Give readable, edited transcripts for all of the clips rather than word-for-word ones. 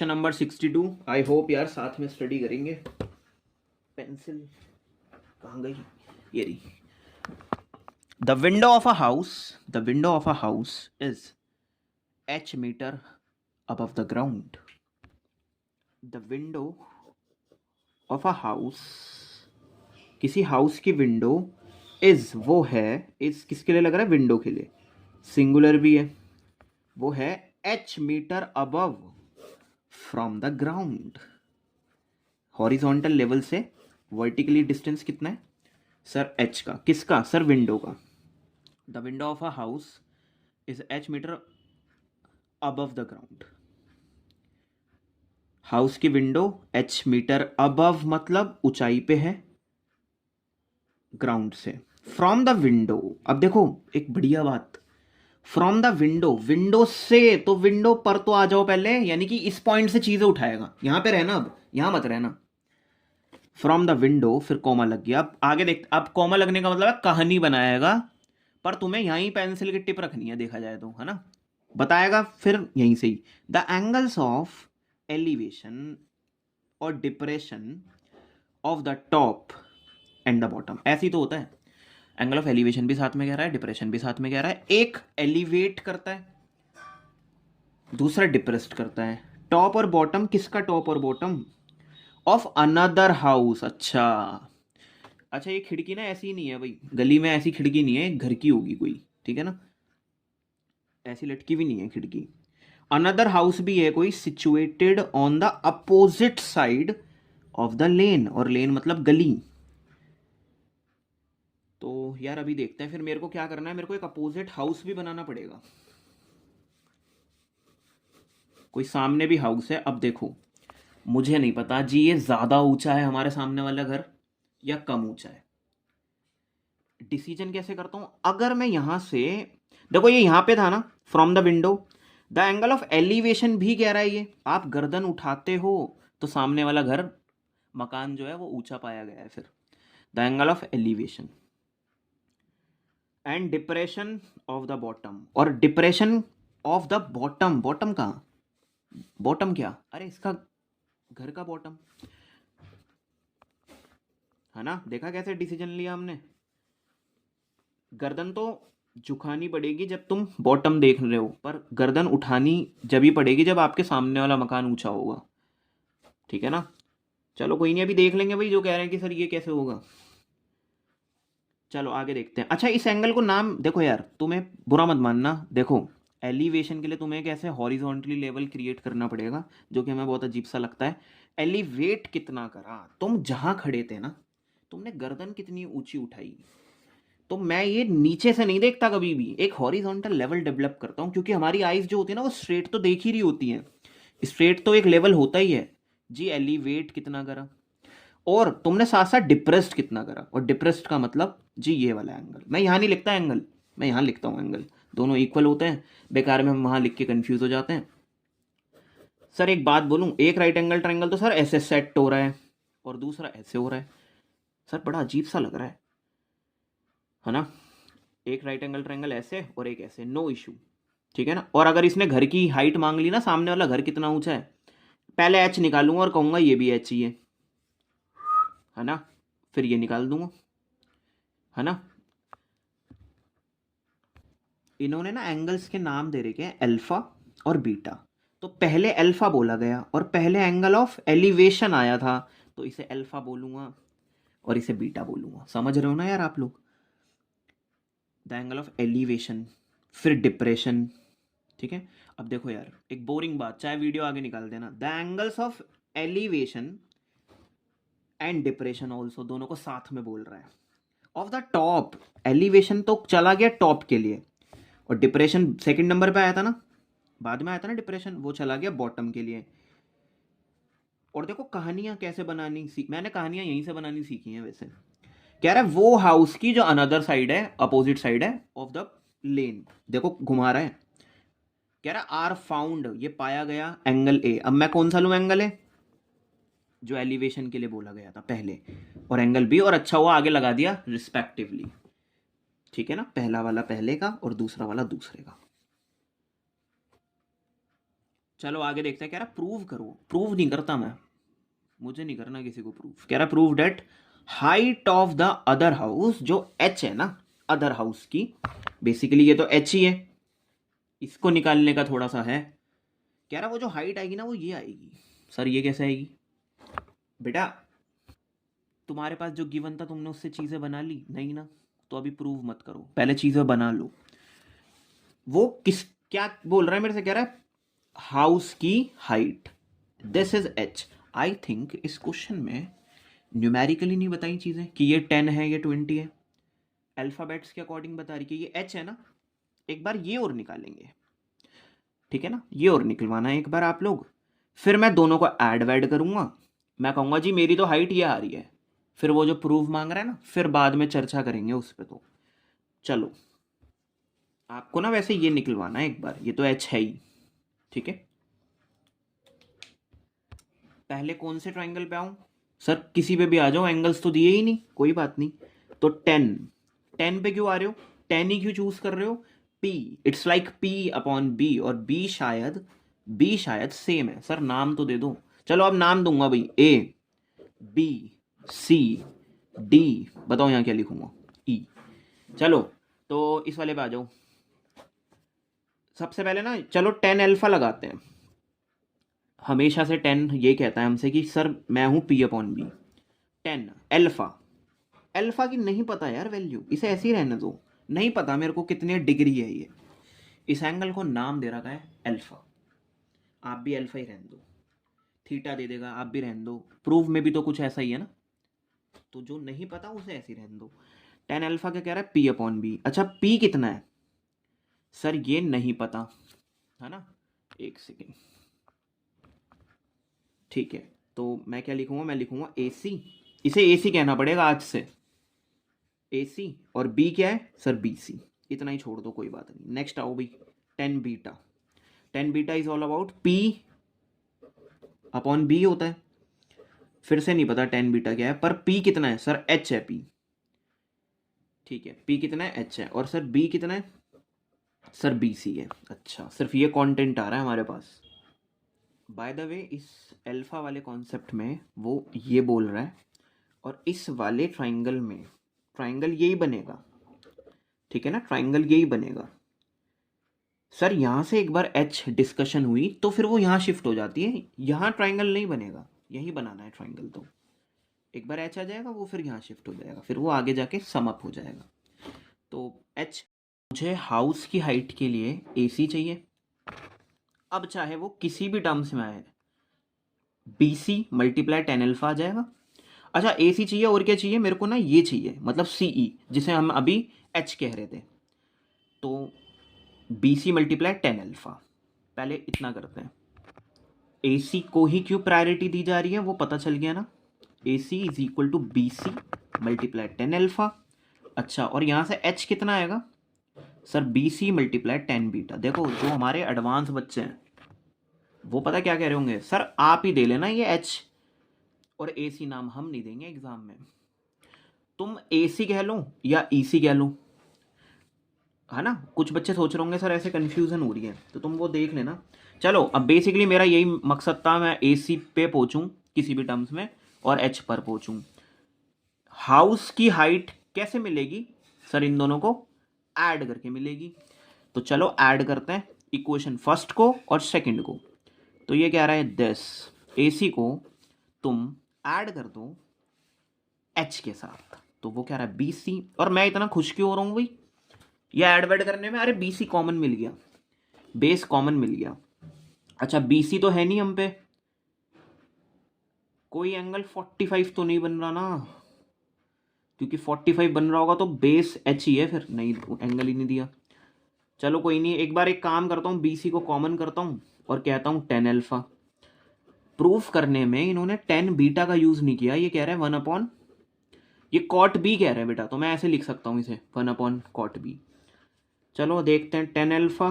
Number 62। I hope यार साथ में स्टडी करेंगे। पेंसिल कहाँ गई? ये रही। The window of a house is h metre above the ground. The window of a house, किसी हाउस की विंडो इज, वो है, इज किसके लिए लग रहा है? विंडो के लिए, सिंगुलर भी है। वो है h metre above from the ground. Horizontal level से वर्टिकली डिस्टेंस कितना है सर? h का। किसका सर? विंडो का। The window of a house is h metre above the ground. House की विंडो h मीटर अबव मतलब ऊंचाई पे है ग्राउंड से। फ्रॉम द विंडो, अब देखो एक बढ़िया बात, फ्रॉम द विंडो, विंडो से, तो विंडो पर तो आ जाओ पहले, यानी कि इस पॉइंट से चीजें उठाएगा। यहां पे रहना, अब यहां मत रहना। फ्रॉम द विंडो, फिर कॉमा लग गया। अब आगे देख, अब कॉमा लगने का मतलब है कहानी बनाएगा, पर तुम्हें यहीं पेंसिल की टिप रखनी है, देखा जाए तो, है ना? बताएगा फिर यहीं से ही। द एंगल्स ऑफ एलिवेशन और depression of the top and the bottom, ऐसे ही तो होता है। एंगल ऑफ एलिवेशन भी साथ में कह रहा है, डिप्रेशन भी साथ में कह रहा है। एक एलिवेट करता है, दूसरा डिप्रेस्ड करता है। टॉप और बॉटम, किसका टॉप और बॉटम? Of another house. अच्छा अच्छा, ये खिड़की ना ऐसी नहीं है भाई, गली में ऐसी खिड़की नहीं है, घर की होगी कोई, ठीक है ना? ऐसी लटकी भी नहीं है खिड़की। अनदर हाउस भी है कोई, situated on the opposite side of the lane, और लेन मतलब गली। तो यार अभी देखते हैं फिर, मेरे को क्या करना है, मेरे को एक अपोजिट हाउस भी बनाना पड़ेगा। कोई सामने भी हाउस है। अब देखो, मुझे नहीं पता जी ये ज्यादा ऊंचा है हमारे सामने वाला घर या कम ऊंचा है। डिसीजन कैसे करता हूं? अगर मैं यहां से, देखो ये यहां पे था ना, from the window. The angle of elevation भी कह रहा है ये, आप गर्दन उठाते हो तो सामने वाला घर, मकान जो है वो ऊंचा पाया गया है। फिर the angle of elevation and depression of the bottom, और depression of the bottom. Bottom कहाँ? बॉटम क्या? अरे इसका घर का बॉटम, है ना? देखा कैसे डिसीजन लिया हमने? गर्दन तो झुकानी पड़ेगी जब तुम बॉटम देख रहे हो, पर गर्दन उठानी जब ही पड़ेगी जब आपके सामने वाला मकान ऊंचा होगा, ठीक है ना? चलो कोई नहीं, अभी देख लेंगे भाई जो कह रहे हैं कि सर ये कैसे होगा। चलो आगे देखते हैं। अच्छा, इस एंगल को नाम देखो यार, तुम्हें बुरा मत मानना, देखो एलिवेशन के लिए तुम्हें कैसे हॉरिजॉन्टली लेवल क्रिएट करना पड़ेगा, जो कि हमें बहुत अजीब सा लगता है। एलिवेट कितना करा, तुम जहां खड़े थे ना, तुमने गर्दन कितनी ऊंची उठाई। तो मैं ये नीचे से नहीं देखता कभी भी, एक हॉरिजॉन्टल लेवल डेवलप करता हूँ, क्योंकि हमारी आईज जो होती है ना वो स्ट्रेट तो देख ही रही होती हैं। स्ट्रेट तो एक लेवल होता ही है जी। एलिवेट कितना करा, और तुमने साथ साथ डिप्रेस्ड कितना करा, और डिप्रेस्ड का मतलब जी ये वाला एंगल। मैं यहाँ नहीं लिखता एंगल, मैं यहाँ लिखता हूँ एंगल। दोनों इक्वल होते हैं, बेकार में हम वहाँ लिख के कंफ्यूज हो जाते हैं। सर एक बात बोलूँ, एक राइट एंगल ट्रायंगल तो सर ऐसे सेट हो रहा है और दूसरा ऐसे हो रहा है, सर बड़ा अजीब सा लग रहा है ना? एक राइट एंगल ट्रायंगल ऐसे और एक ऐसे, नो इशू, ठीक है ना? और अगर इसने घर की हाइट मांग ली ना, सामने वाला घर कितना ऊंचा है, पहले एच निकालूंगा और कहूंगा ये भी एच ही है ना? फिर ये निकाल दूंगा, है ना? इन्होंने ना एंगल्स के नाम दे रखे हैं अल्फा और बीटा। तो पहले अल्फा बोला गया और पहले एंगल ऑफ एलिवेशन आया था, तो इसे अल्फा बोलूंगा और इसे बीटा बोलूंगा। समझ रहे हो ना यार आप लोग? द एंगल ऑफ एलिवेशन, फिर डिप्रेशन, ठीक है? अब देखो यार एक बोरिंग बात, चाहे वीडियो आगे निकाल देना, the angles of elevation and depression also, दोनों को साथ में बोल रहा है। ऑफ द टॉप, एलिवेशन तो चला गया टॉप के लिए, और डिप्रेशन सेकंड नंबर पे आया था ना, बाद में आया था ना डिप्रेशन, वो चला गया बॉटम के लिए। और देखो कहानियां कैसे बनानी सीख, मैंने कहानियां यहीं से बनानी सीखी हैं वैसे। कह रहा है वो हाउस की जो अनदर साइड है, अपोजिट साइड है ऑफ द लेन, देखो घुमा रहा है। कह रहा आर फाउंड, ये पाया गया एंगल ए। अब मैं कौन सा लूं एंगल ए? जो एलिवेशन के लिए बोला गया था पहले, और एंगल बी, और अच्छा हुआ आगे लगा दिया रिस्पेक्टिवली, ठीक है ना? पहला वाला पहले का और दूसरा वाला दूसरे का। चलो आगे देखते हैं, कह रहा प्रूव करो। प्रूव नहीं करता मैं, मुझे नहीं करना किसी को प्रूव। कह रहा prove that height of the other house, जो एच है ना अदर हाउस की, बेसिकली ये तो एच ही है, इसको निकालने का थोड़ा सा है। कह रहा वो जो हाइट आएगी ना वो ये आएगी। सर ये कैसे आएगी? बेटा तुम्हारे पास जो गिवन था तुमने उससे चीजें बना ली नहीं ना, तो अभी प्रूव मत करो, पहले चीजें बना लो। वो किस क्या बोल रहा है मेरे से? कह रहा है हाउस की height, this is H. I think इस क्वेश्चन में न्यूमेरिकली नहीं बताई चीजें कि ये 10 है ये 20 है, अल्फाबेट्स के अकॉर्डिंग बता रही कि ये एच है ना। एक बार ये और निकालेंगे, ठीक है ना, ये और निकलवाना है एक बार आप लोग, फिर मैं दोनों को ऐड वैड करूंगा। मैं कहूंगा जी मेरी तो हाइट ये आ रही है, फिर वो जो प्रूफ मांग रहा है ना, फिर बाद में चर्चा करेंगे उस पर। तो चलो आपको ना वैसे ये निकलवाना है एक बार, ये तो एच है ही, ठीक है। पहले कौन से ट्राइंगल पे आऊं? सर किसी पे भी आ जाओ, एंगल्स तो दिए ही नहीं, कोई बात नहीं। तो 10 पे क्यों आ रहे हो? 10 ही क्यों चूज कर रहे हो? P, इट्स लाइक P/B, और B शायद सेम है। सर नाम तो दे दो। चलो अब नाम दूंगा भाई, A B C D, बताओ यहाँ क्या लिखूंगा? E। चलो तो इस वाले पे आ जाओ। सबसे पहले ना चलो 10 अल्फा लगाते हैं। हमेशा से 10 ये कहता है हमसे कि सर मैं हूं P/B। 10 अल्फा, अल्फा की नहीं पता यार वैल्यू, इसे ऐसे ही रहने दो। नहीं पता मेरे को कितने डिग्री है ये। इस एंगल को नाम दे रखा है अल्फा, आप भी अल्फा ही रहने दो। थीटा दे देगा, आप भी रहने दो। प्रूफ में भी तो कुछ ऐसा ही है ना, तो जो नहीं पता उसे ऐसे ही रहने दो। 10 अल्फा क्या कह रहा है? P/B। अच्छा P कितना है? सर ये नहीं पता है ना, एक सेकेंड। ठीक है, तो मैं क्या लिखूंगा? मैं लिखूंगा AC, इसे AC कहना पड़ेगा आज से, AC। और B क्या है? Sir BC। इतना ही छोड़ दो, कोई बात नहीं। नेक्स्ट आओ भाई, 10 beta. 10 beta is all about P/B होता है। फिर से नहीं पता 10 बीटा क्या है, पर P कितना है? सर H है P, ठीक है। P कितना है? H है। और सर B कितना है? सर BC है। अच्छा सिर्फ ये कंटेंट आ रहा है हमारे पास। बाय द वे इस अल्फा वाले कॉन्सेप्ट में वो ये बोल रहा है, और इस वाले ट्राइंगल में ट्राइंगल यही बनेगा, ठीक है ना, ट्राइंगल यही बनेगा। सर यहाँ से एक बार H डिस्कशन हुई तो फिर वो यहाँ शिफ्ट हो जाती है, यहाँ ट्राइंगल नहीं बनेगा, यही बनाना है ट्राइंगल। तो एक बार H आ जाएगा वो फिर यहाँ शिफ्ट हो जाएगा, फिर वो आगे जाके सम अप हो जाएगा। तो H, मुझे हाउस की हाइट के लिए AC चाहिए। अब चाहे वो किसी भी टर्म्स में आए, BC मल्टीप्लाई 10 अल्फा आ जाएगा। अच्छा AC चाहिए, और क्या चाहिए मेरे को ना? ये चाहिए, मतलब CE, जिसे हम अभी H कह रहे थे। तो BC मल्टीप्लाई 10 अल्फा। पहले इतना करते हैं, AC को ही क्यों प्रायोरिटी दी जा रही है वो पता चल गया ना। AC is equal to BC multiply 10 alpha. अच्छा और यहाँ से H कितना आएगा? Sir BC multiply 10 beta. देखो जो हमारे एडवांस बच्चे हैं वो पता क्या कह रहे होंगे, सर आप ही दे लेना ये H और AC नाम हम नहीं देंगे एग्जाम में, तुम AC कह लो या EC कह लो, है ना। कुछ बच्चे सोच रहे होंगे सर ऐसे कन्फ्यूजन हो रही है, तो तुम वो देख लेना। चलो अब बेसिकली मेरा यही मकसद था, मैं AC पे पहुंचूं किसी भी टर्म्स में और H पर पहुंचूं। हाउस की हाइट कैसे मिलेगी? सर इन दोनों को ऐड करके मिलेगी। तो चलो ऐड करते हैं इक्वेशन फर्स्ट को और सेकंड को। तो ये कह रहा है दिस, AC को तुम ऐड कर दो H के साथ, तो वो कह रहा है BC। और मैं इतना खुश क्यों हो रहा हूँ भाई ये ऐड वैड करने में? अरे BC कॉमन मिल गया, बेस कॉमन मिल गया। अच्छा BC तो है नहीं हम पे, कोई एंगल 45 तो नहीं बन रहा ना, क्योंकि 45 बन रहा होगा तो बेस H ही है, फिर नहीं एंगल ही नहीं दिया। चलो कोई नहीं, एक बार एक काम करता हूँ, BC को कॉमन करता हूँ और कहता हूँ 10 अल्फा। प्रूफ करने में इन्होंने 10 बीटा का यूज नहीं किया, ये कह रहे हैं 1/, ये कॉट B कह रहे हैं बेटा, तो मैं ऐसे लिख सकता हूँ इसे 1/cot B। चलो देखते हैं 10 अल्फा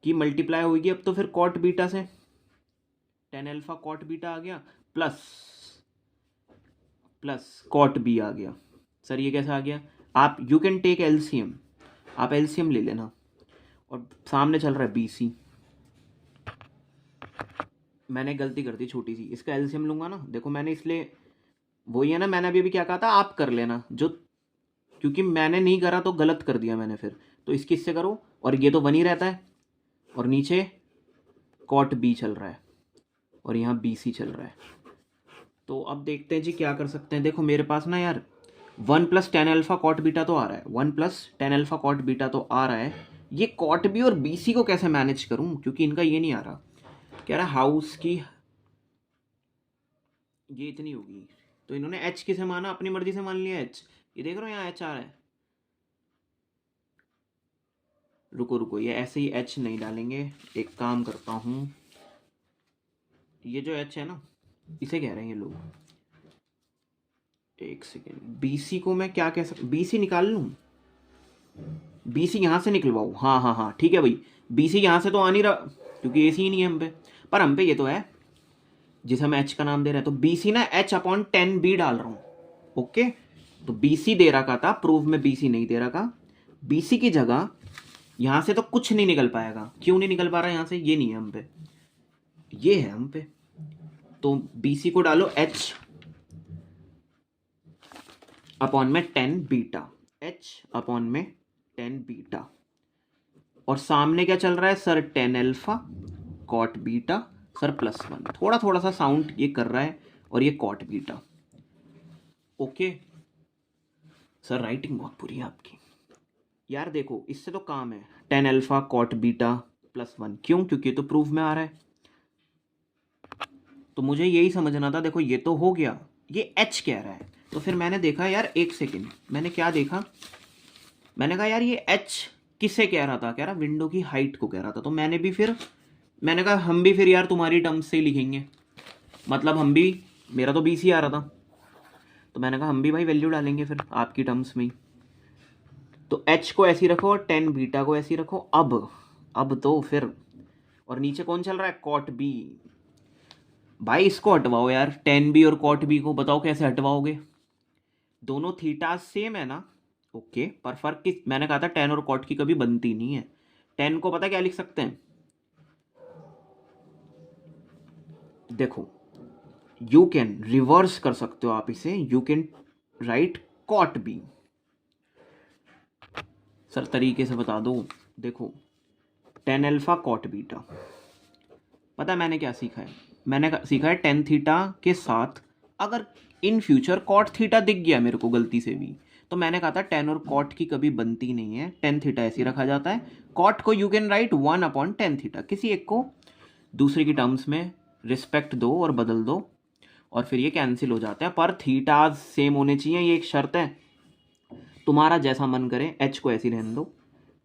की मल्टीप्लाई होगी अब तो फिर कॉट बीटा से, 10 अल्फा कॉट बीटा आ गया प्लस प्लस कॉट बी आ गया। सर ये कैसा आ गया? आप यू कैन टेक एलसीएम, आप एलसीएम ले लेना। और सामने चल रहा है BC, मैंने गलती कर दी छोटी सी, इसका एलसीएम लूंगा ना, देखो मैंने इसलिए वही है ना, मैंने अभी क्या कहा था, आप कर लेना जो, क्योंकि मैंने नहीं करा तो गलत कर दिया मैंने फिर, तो इसकी इससे करो, और ये तो 1 ही रहता है, और नीचे कॉट बी चल रहा है, और यहाँ बी सी चल रहा है। तो अब देखते हैं जी क्या कर सकते हैं। देखो मेरे पास ना यार 1 + tan अल्फा कॉट बीटा तो आ रहा है, 1 + tan अल्फा कॉट बीटा तो आ रहा है। ये कॉट बी और बी सी को कैसे मैनेज करूं, क्योंकि इनका ये नहीं आ रहा। कह रहा हाउस की ये इतनी होगी, तो इन्होंने एच किसे माना, अपनी मर्जी से मान लिया एच। ये देख रहे हो यहाँ एच आ रहा है, रुको रुको, ये ऐसे ही एच नहीं डालेंगे, एक काम करता हूँ, ये जो एच है ना, इसे कह रहे हैं ये लोग, एक सेकेंड, बी सी को मैं क्या कह सकता, बी सी निकाल लूँ, बी सी यहाँ से निकलवाऊँ, हाँ हाँ हाँ ठीक है भाई, बी सी यहाँ से तो आ नहीं रहा, क्योंकि ए सी ही नहीं है हम पे, पर हम पे ये तो है जिसे हम एच का नाम दे रहे हैं, तो बी सी ना H/10B डाल रहा हूँ, ओके। तो बी सी दे रखा था, प्रूफ में बी सी नहीं दे रखा, बी सी की जगह यहां से तो कुछ नहीं निकल पाएगा, क्यों नहीं निकल पा रहा यहां से, ये नहीं है हम पे, ये है हम पे, तो बी सी को डालो H/10 बीटा, H/10 बीटा, और सामने क्या चल रहा है sir, tan alpha cot beta sir +1, थोड़ा थोड़ा सा साउंड ये कर रहा है, और ये cot beta, okay. Sir writing बहुत बुरी है आपकी यार, देखो इससे तो काम है, tan अल्फा कॉट बीटा +1, क्यों, क्योंकि ये तो प्रूफ में आ रहा है, तो मुझे यही समझना था। देखो ये तो हो गया, ये h कह रहा है, तो फिर मैंने देखा यार, एक सेकेंड, मैंने क्या देखा, मैंने कहा यार ये h किससे कह रहा था, कह रहा विंडो की हाइट को कह रहा था, तो मैंने भी फिर, मैंने कहा हम भी फिर यार तुम्हारी टर्म्स से ही लिखेंगे, मतलब हम भी, मेरा तो बी सी आ रहा था, तो मैंने कहा हम भी भाई वैल्यू डालेंगे फिर आपकी टर्म्स में ही, तो h को ऐसी रखो और tan बीटा को ऐसी रखो। अब तो फिर, और नीचे कौन चल रहा है, कॉट बी, भाई इसको हटवाओ यार, tan बी और कॉट बी को, बताओ कैसे हटवाओगे, दोनों थीटा सेम है ना, ओके, पर फर्क किस, मैंने कहा था tan और कॉट की कभी बनती नहीं है, tan को पता क्या लिख सकते हैं, देखो यू कैन रिवर्स कर सकते हो आप इसे, you can write cot B, sir तरीके से बता दो, देखो tan अल्फा कॉट बीटा, पता है मैंने क्या सीखा है, मैंने सीखा है tan थीटा के साथ अगर इन फ्यूचर कॉट थीटा दिख गया मेरे को गलती से भी, तो मैंने कहा था tan और कॉट की कभी बनती नहीं है, tan थीटा ऐसे रखा जाता है, कॉट को you can right 1/tan theta, किसी एक को दूसरे की टर्म्स में रिस्पेक्ट दो और बदल दो, और फिर ये कैंसिल हो जाता है, पर थीटाज सेम होने चाहिए, ये एक शर्त है, तुम्हारा जैसा मन करे, एच को ऐसी रहने दो,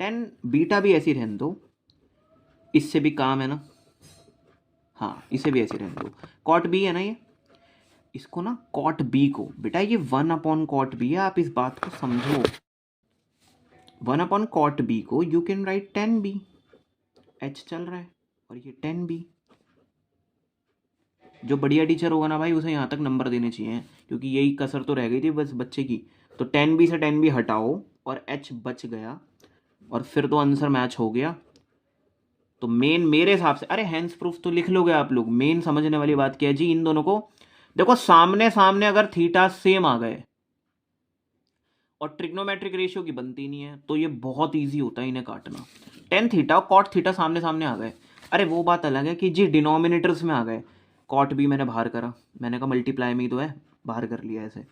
tan बीटा भी ऐसी रहने दो, इससे भी काम है ना, हाँ इसे भी ऐसे रहने दो, कॉट बी है ना ये, इसको ना कॉट बी को, बेटा ये 1/cot बी है, आप इस बात को समझो, 1/cot बी को you can write tan B, H चल रहा है और ये tan बी, जो बढ़िया टीचर होगा ना भाई उसे यहाँ तक नंबर देने चाहिए, क्योंकि यही कसर तो रह गई थी बस बच्चे की, तो tan बी से tan बी हटाओ और h बच गया, और फिर तो आंसर मैच हो गया। तो मेन मेरे हिसाब से, अरे हैंड्स प्रूफ तो लिख लोगे आप लोग, मेन समझने वाली बात क्या है जी, इन दोनों को देखो सामने सामने अगर थीटा सेम आ गए और ट्रिग्नोमेट्रिक रेशियो की बनती नहीं है, तो ये बहुत इजी होता है इन्हें काटना, tan थीटा और कॉट थीटा सामने सामने आ गए, अरे वो बात अलग है कि जी डिनोमिनेटर्स में आ गए, कॉट भी मैंने बाहर करा, मैंने कहा मल्टीप्लाई में ही तो है, बाहर कर लिया ऐसे,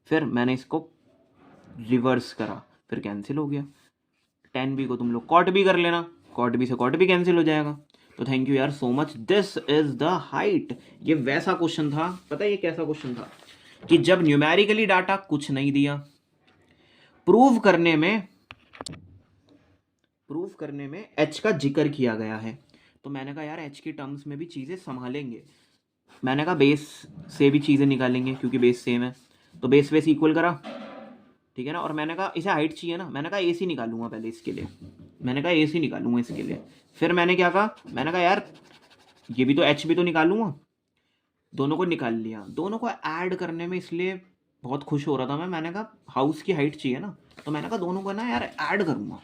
फिर मैंने इसको रिवर्स करा, फिर कैंसिल हो गया, tan बी को तुम लोग कॉट बी कर लेना, कॉट बी से कॉट बी कैंसिल हो जाएगा। तो थैंक यू यार so much, this is the height. ये वैसा क्वेश्चन था, पता है ये कैसा क्वेश्चन था, कि जब न्यूमेरिकली डाटा कुछ नहीं दिया, प्रूव करने में एच का जिक्र किया गया है, तो मैंने कहा यार एच की टर्म्स में भी चीज़ें संभालेंगे, मैंने कहा बेस से भी चीज़ें निकालेंगे क्योंकि बेस सेम है, तो बेस बेस इक्वल करा, ठीक है ना, और मैंने कहा इसे हाइट चाहिए ना, मैंने कहा ए सी निकालूंगा पहले इसके लिए, मैंने कहा ए सी निकालूंगा इसके लिए, फिर मैंने क्या कहा, मैंने कहा यार ये भी तो एच भी तो निकालूंगा, दोनों को निकाल लिया, दोनों को ऐड करने में इसलिए बहुत खुश हो रहा था मैं, मैंने कहा हाउस की हाइट चाहिए ना, तो मैंने कहा दोनों को ना यार ऐड करूंगा,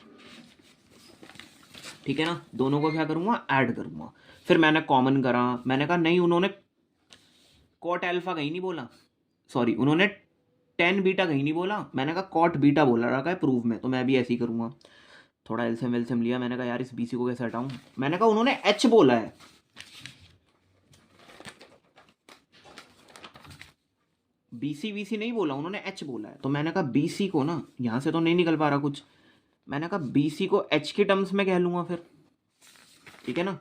ठीक है ना, दोनों को क्या करूंगा, ऐड करूंगा, फिर मैंने कॉमन करा, मैंने कहा नहीं, उन्होंने कॉट अल्फा कहीं नहीं बोला, सॉरी उन्होंने टेन बीटा कहीं नहीं बोला, मैंने कहा कॉट बीटा बोला रखा है प्रूफ में, तो मैं भी ऐसे ही करूँगा। थोड़ा एल्सियम वेल्सियम लिया, मैंने कहा यार इस बीसी को कैसे हटाऊँ, मैंने कहा उन्होंने एच बोला है, बीसी बीसी नहीं बोला, उन्होंने एच बोला है, तो मैंने कहा बीसी को ना, यहाँ से तो नहीं निकल पा रहा कुछ, मैंने कहा बीसी को एच के टर्म्स में कह लूँगा फिर, ठीक है ना।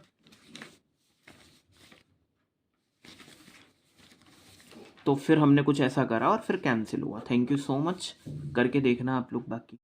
तो फिर हमने कुछ ऐसा करा और फिर कैंसिल हुआ। थैंक यू सो मच, करके देखना आप लोग बाकी।